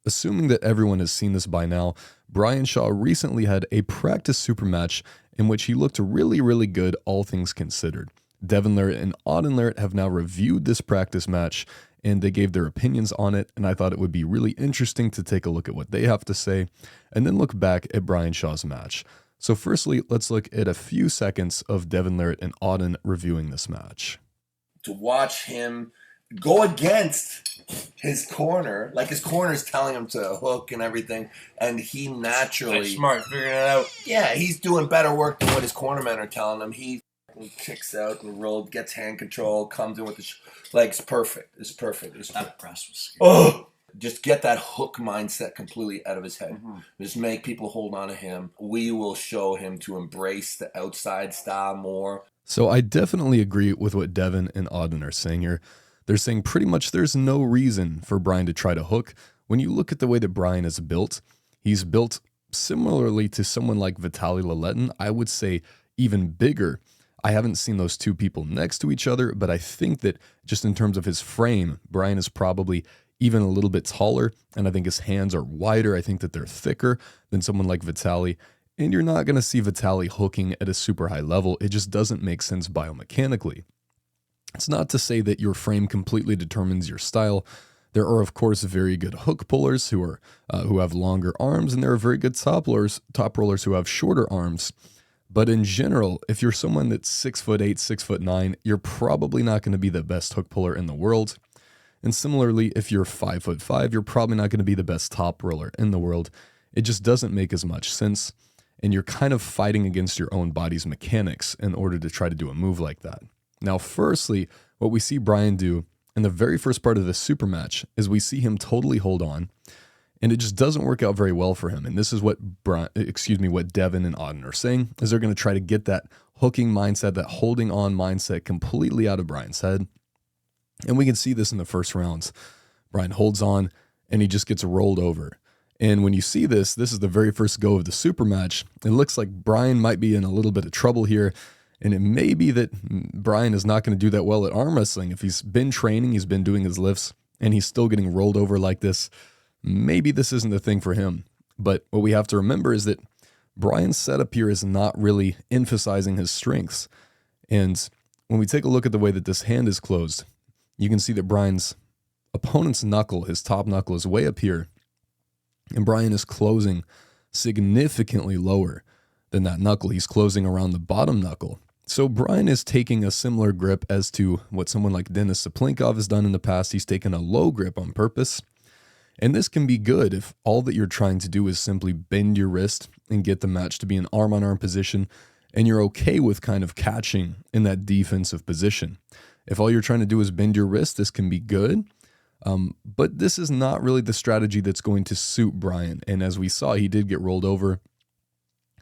assuming that everyone has seen this by now, Brian Shaw recently had a practice super match in which he looked really, really good, all things considered. Devon Larratt and Auden Larratt have now reviewed this practice match, and they gave their opinions on it, and I thought it would be really interesting to take a look at what they have to say, and then look back at Brian Shaw's match. So firstly, let's look at a few seconds of Devon Larratt and Auden reviewing this match. To watch him go against his corner, like his corner's telling him to hook and everything, and he naturally... That's smart, figuring it out. Yeah, he's doing better work than what his cornermen are telling him. He kicks out and rolls, gets hand control, comes in with the legs. Perfect. It's perfect. That press was scary. Oh! Just get that hook mindset completely out of his head. Mm-hmm. Just make people hold on to him. We will show him to embrace the outside style more. So I definitely agree with what Devon and Auden are saying here. They're saying pretty much there's no reason for Brian to try to hook. When you look at the way that Brian is built, he's built similarly to someone like Vitaly Laletin. I would say even bigger. I haven't seen those two people next to each other, but I think that just in terms of his frame, Brian is probably even a little bit taller, and I think his hands are wider. I think that they're thicker than someone like Vitaly. And you're not going to see Vitaly hooking at a super high level. It just doesn't make sense biomechanically. It's not to say that your frame completely determines your style. There are, of course, very good hook pullers who have longer arms, and there are very good top rollers who have shorter arms. But in general, if you're someone that's 6'8", 6'9", you're probably not going to be the best hook puller in the world. And similarly, if you're 5'5", you're probably not going to be the best top roller in the world. It just doesn't make as much sense. And you're kind of fighting against your own body's mechanics in order to try to do a move like that. Now, firstly, what we see Brian do in the very first part of the super match is we see him totally hold on, and it just doesn't work out very well for him. And this is what what Devon and Auden are saying, is they're going to try to get that hooking mindset, that holding on mindset completely out of Brian's head. And we can see this in the first rounds. Brian holds on, and he just gets rolled over. And when you see this is the very first go of the super match. It looks like Brian might be in a little bit of trouble here. And it may be that Brian is not going to do that well at arm wrestling. If he's been training, he's been doing his lifts, and he's still getting rolled over like this, maybe this isn't the thing for him. But what we have to remember is that Brian's setup here is not really emphasizing his strengths. And when we take a look at the way that this hand is closed, you can see that Brian's opponent's knuckle, his top knuckle, is way up here. And Brian is closing significantly lower than that knuckle. He's closing around the bottom knuckle. So Brian is taking a similar grip as to what someone like Denis Saplinkov has done in the past. He's taken a low grip on purpose. And this can be good if all that you're trying to do is simply bend your wrist and get the match to be an arm-on-arm position, and you're okay with kind of catching in that defensive position. If all you're trying to do is bend your wrist, this can be good. But this is not really the strategy that's going to suit Brian. And as we saw, he did get rolled over.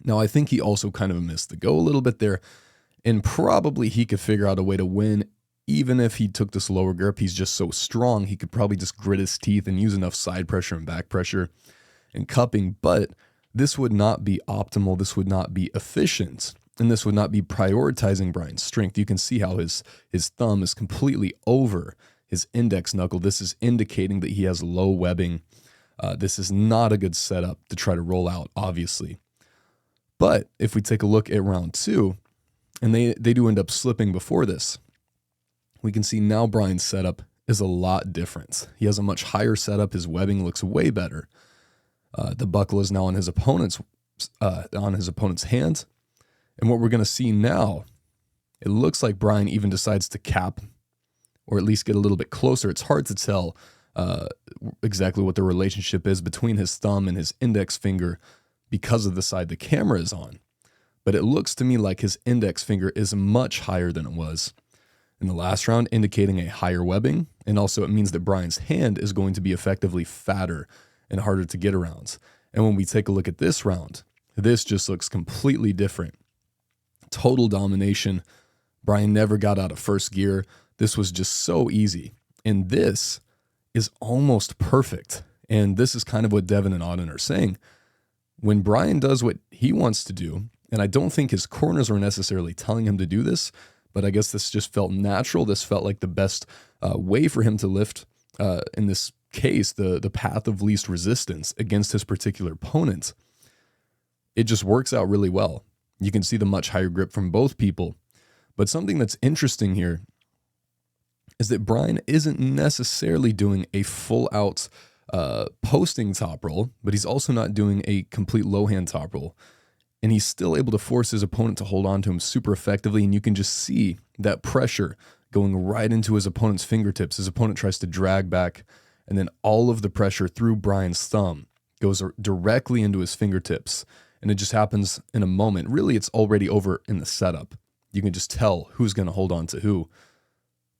Now, I think he also kind of missed the go a little bit there. And probably he could figure out a way to win. Even if he took this lower grip, he's just so strong, he could probably just grit his teeth and use enough side pressure and back pressure and cupping. But this would not be optimal. This would not be efficient. And this would not be prioritizing Brian's strength. You can see how his thumb is completely over his index knuckle. This is indicating that he has low webbing. This is not a good setup to try to roll out, obviously. But if we take a look at round two, and they do end up slipping before this, we can see now Brian's setup is a lot different. He has a much higher setup. His webbing looks way better. The buckle is now on his opponent's hand. And what we're going to see now, it looks like Brian even decides to cap, or at least get a little bit closer. It's hard to tell exactly what the relationship is between his thumb and his index finger because of the side the camera is on. But it looks to me like his index finger is much higher than it was in the last round, indicating a higher webbing. And also it means that Brian's hand is going to be effectively fatter and harder to get around. And when we take a look at this round, this just looks completely different. Total domination. Brian never got out of first gear. This was just so easy. And this is almost perfect. And this is kind of what Devon and Auden are saying. When Brian does what he wants to do, and I don't think his corners were necessarily telling him to do this, but I guess this just felt natural. This felt like the best way for him to lift in this case, the path of least resistance against his particular opponent, it just works out really well. You can see the much higher grip from both people. But something that's interesting here is that Brian isn't necessarily doing a full-out posting top roll, but he's also not doing a complete low-hand top roll. And he's still able to force his opponent to hold on to him super effectively, and you can just see that pressure going right into his opponent's fingertips. His opponent tries to drag back, and then all of the pressure through Brian's thumb goes directly into his fingertips. And it just happens in a moment. Really, it's already over in the setup. You can just tell who's going to hold on to who.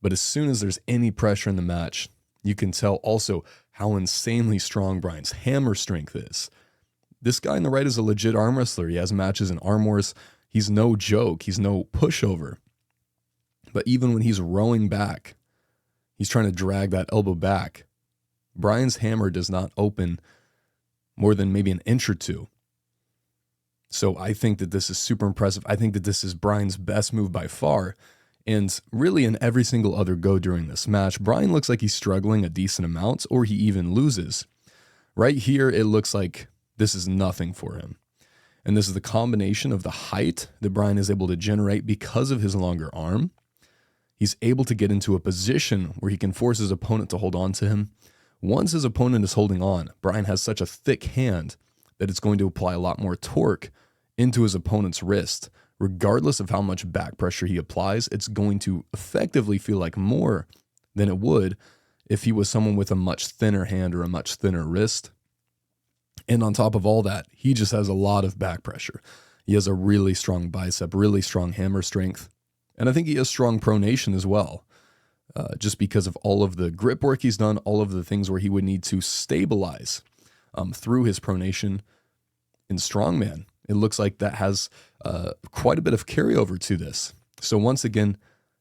But as soon as there's any pressure in the match, you can tell also how insanely strong Brian's hammer strength is. This guy on the right is a legit arm wrestler. He has matches in arm wars. He's no joke. He's no pushover. But even when he's rowing back, he's trying to drag that elbow back. Brian's hammer does not open more than maybe an inch or two. So I think that this is super impressive. I think that this is Brian's best move by far. And really in every single other go during this match, Brian looks like he's struggling a decent amount, or he even loses. Right here, it looks like this is nothing for him. And this is the combination of the height that Brian is able to generate because of his longer arm. He's able to get into a position where he can force his opponent to hold on to him. Once his opponent is holding on, Brian has such a thick hand that it's going to apply a lot more torque into his opponent's wrist. Regardless of how much back pressure he applies, it's going to effectively feel like more than it would if he was someone with a much thinner hand or a much thinner wrist. And on top of all that, he just has a lot of back pressure. He has a really strong bicep, really strong hammer strength. And I think he has strong pronation as well, just because of all of the grip work he's done, all of the things where he would need to stabilize through his pronation in strongman. It looks like that has quite a bit of carryover to this. So once again,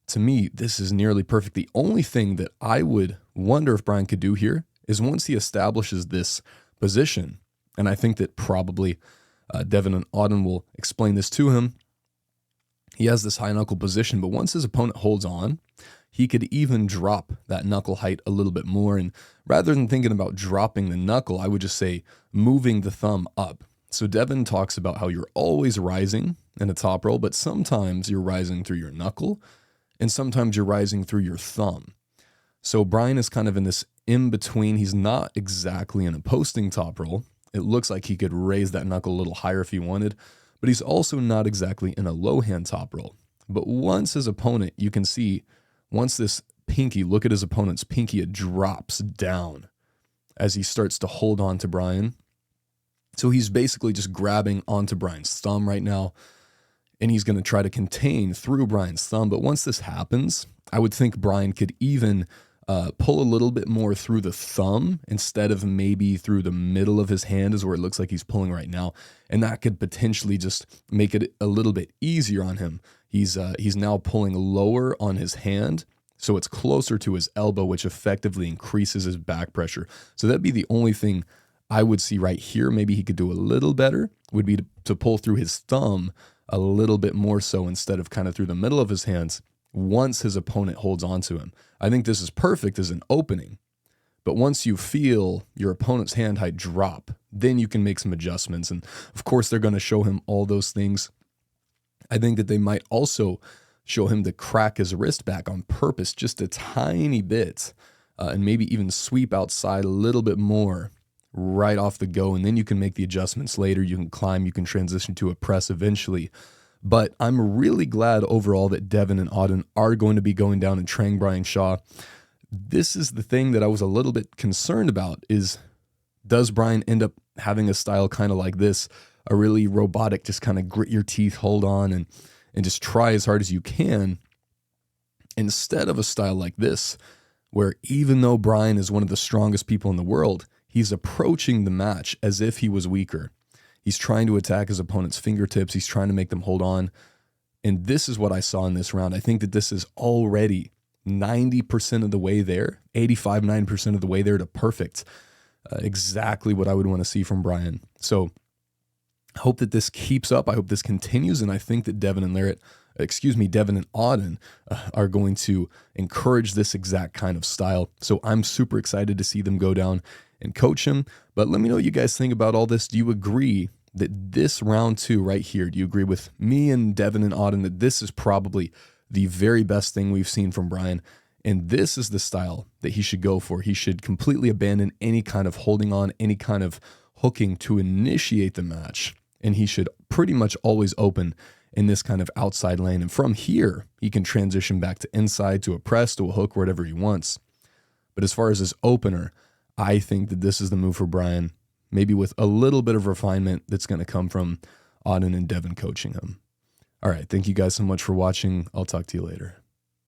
to me, this is nearly perfect. The only thing that I would wonder if Brian could do here is once he establishes this position, and I think that probably Devon and Adam will explain this to him. He has this high knuckle position, but once his opponent holds on, he could even drop that knuckle height a little bit more. And rather than thinking about dropping the knuckle, I would just say moving the thumb up. So Devon talks about how you're always rising in a top roll, but sometimes you're rising through your knuckle, and sometimes you're rising through your thumb. So Brian is kind of in this in-between. He's not exactly in a posting top roll. It looks like he could raise that knuckle a little higher if he wanted, but he's also not exactly in a low-hand top roll. But once his opponent, you can see, once this pinky, look at his opponent's pinky, it drops down as he starts to hold on to Brian. So he's basically just grabbing onto Brian's thumb right now, and he's going to try to contain through Brian's thumb. But once this happens, I would think Brian could even pull a little bit more through the thumb instead of maybe through the middle of his hand is where it looks like he's pulling right now. And that could potentially just make it a little bit easier on him. He's now pulling lower on his hand, so it's closer to his elbow, which effectively increases his back pressure. So that'd be the only thing I would see right here. Maybe he could do a little better, would be to pull through his thumb a little bit more so instead of kind of through the middle of his hands once his opponent holds on to him. I think this is perfect as an opening. But once you feel your opponent's hand height drop, then you can make some adjustments. And of course, they're going to show him all those things. I think that they might also show him to crack his wrist back on purpose just a tiny bit, and maybe even sweep outside a little bit more right off the go, and then you can make the adjustments later. You can climb, you can transition to a press eventually. But I'm really glad overall that Devon and Auden are going to be going down and training Brian Shaw. This is the thing that I was a little bit concerned about is, does Brian end up having a style kind of like this, a really robotic, just kind of grit your teeth, hold on, and just try as hard as you can, instead of a style like this, where even though Brian is one of the strongest people in the world, he's approaching the match as if he was weaker. He's trying to attack his opponent's fingertips. He's trying to make them hold on. And this is what I saw in this round. I think that this is already 90% of the way there, 85, 9% of the way there to perfect. Exactly what I would want to see from Brian. So I hope that this keeps up. I hope this continues. And I think that Devon and Larratt Devon and Auden are going to encourage this exact kind of style. So I'm super excited to see them go down and coach him. But let me know what you guys think about all this. Do you agree that this round 2 right here, do you agree with me and Devon and Auden that this is probably the very best thing we've seen from Brian? And this is the style that he should go for. He should completely abandon any kind of holding on, any kind of hooking to initiate the match. And he should pretty much always open in this kind of outside lane. And from here, he can transition back to inside, to a press, to a hook, whatever he wants. But as far as his opener, I think that this is the move for Brian, maybe with a little bit of refinement that's going to come from Auden and Devon coaching him. All right, thank you guys so much for watching. I'll talk to you later.